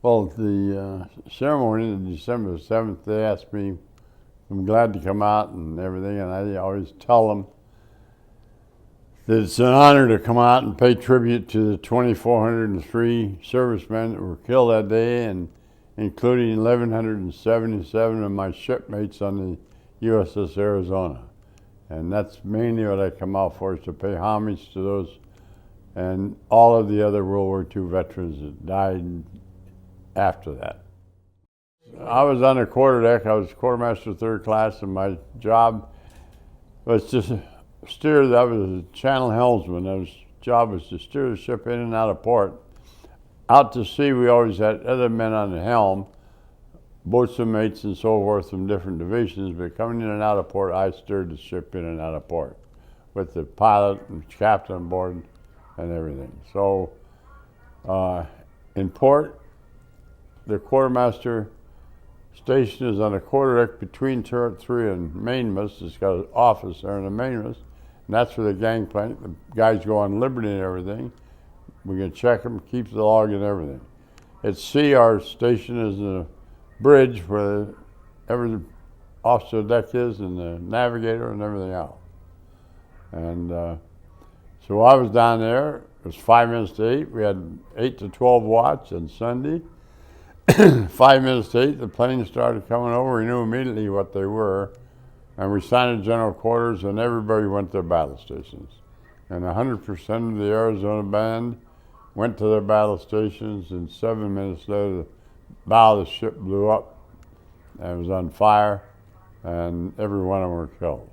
Well, the ceremony on December 7th, they asked me, I'm glad to come out and everything, and I always tell them that it's an honor to come out and pay tribute to the 2,403 servicemen that were killed that day, and including 1,177 of my shipmates on the USS Arizona. And that's mainly what I come out for, is to pay homage to those and all of the other World War II veterans that died after that. I was on the quarterdeck. I was quartermaster third class, and my job was to steer. I was a channel helmsman. My job was to steer the ship in and out of port. Out to sea, we always had other men on the helm, boatswain mates and so forth from different divisions, but coming in and out of port, I steered the ship in and out of port with the pilot and captain on board and everything. So in port, the quartermaster station is on the quarterdeck between turret 3 and mainmast. It's got an office there in the mainmast, and that's where the gangplank, the guys go on liberty and everything. We can check them, keep the log and everything. At sea, our station is a bridge where every officer deck is, and the navigator and everything else. And so I was down there. It was 5 minutes to 8. We had 8 to 12 watch on Sunday. 5 minutes to 8, the planes started coming over. We knew immediately what they were, and we signed general quarters, and everybody went to their battle stations. And 100% of the Arizona band went to their battle stations, and 7 minutes later, the bow of the ship blew up, and it was on fire, and every one of them were killed.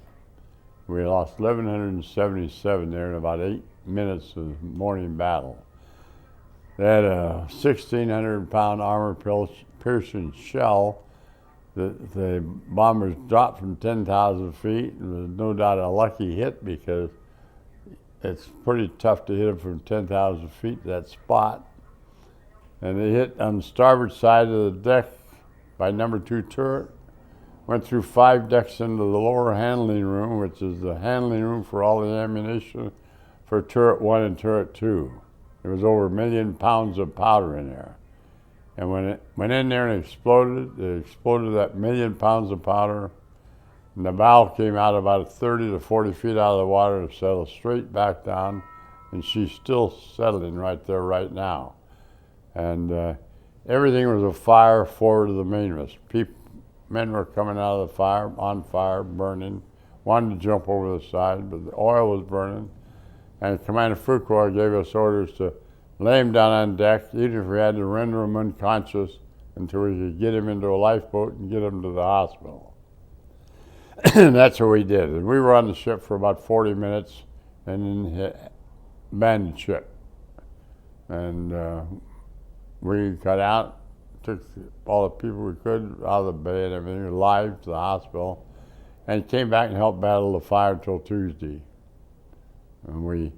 We lost 1,177 there in about 8 minutes of morning battle. They had a 1,600-pound armor-piercing shell that the bombers dropped from 10,000 feet. It was no doubt a lucky hit, because it's pretty tough to hit them from 10,000 feet, that spot. And they hit on the starboard side of the deck by number 2 turret, went through 5 decks into the lower handling room, which is the handling room for all the ammunition for turret 1 and turret 2. There was over 1 million pounds of powder in there. And when it went in there and exploded, it exploded that 1 million pounds of powder, and the bow came out about 30 to 40 feet out of the water and settled straight back down, and she's still settling right there right now. And everything was afire forward of the mainmast. Men were coming out of the fire, on fire, burning, wanted to jump over the side, but the oil was burning. And Commander Fuqua gave us orders to lay him down on deck, even if we had to render him unconscious, until we could get him into a lifeboat and get him to the hospital. And that's what we did. And we were on the ship for about 40 minutes, and then abandoned ship. And we got out, took all the people we could out of the bay and everything, alive to the hospital, and came back and helped battle the fire until Tuesday. And we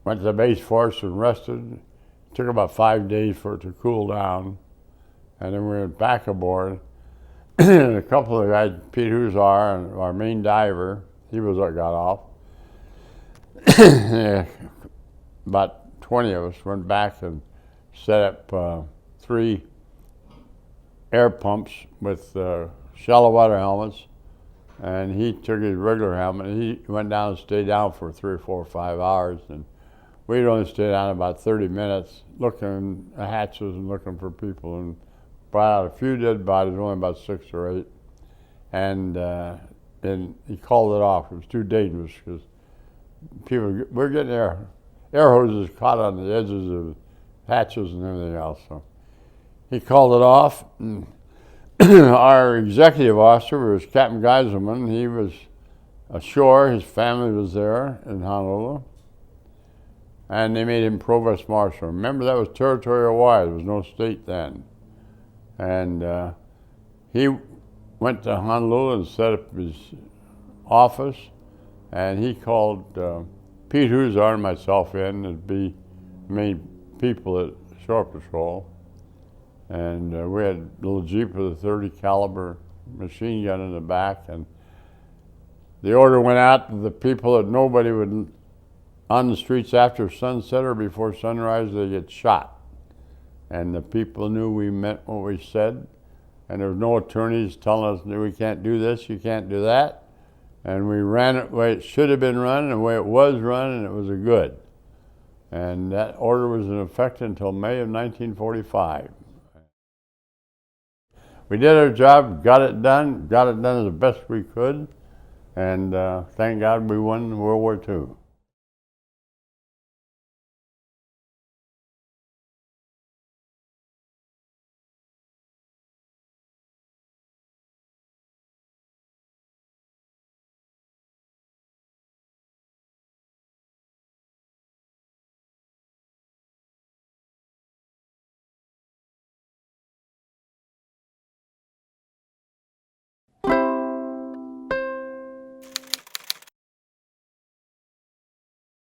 went to the base force and rested. It took about 5 days for it to cool down. And then we went back aboard. And a couple of guys, Pete Huzar, and our main diver, he was what got off. About 20 of us went back and set up 3 air pumps with shallow water helmets. And he took his regular helmet, and he went down and stayed down for 3 or 4 or 5 hours. And we'd only stay down about 30 minutes, looking at hatches and looking for people, and brought out a few dead bodies, only about 6 or 8. And then he called it off. It was too dangerous, because we're getting air hoses caught on the edges of hatches and everything else. So he called it off. And our executive officer was Captain Geiselman. He was ashore. His family was there in Honolulu. And they made him provost marshal. Remember, that was territorial wide. There was no state then. And he went to Honolulu and set up his office. And he called Pete Huzar and myself in to be main people at Shore Patrol. And we had a little Jeep with a 30 caliber machine gun in the back, and the order went out to the people that nobody would on the streets after sunset or before sunrise, they get shot. and the people knew we meant what we said, and there was no attorneys telling us that we can't do this, you can't do that, and we ran it the way it should have been run and the way it was run, and it was a good. And that order was in effect until May of 1945. We did our job, got it done as best we could, and thank God we won World War II.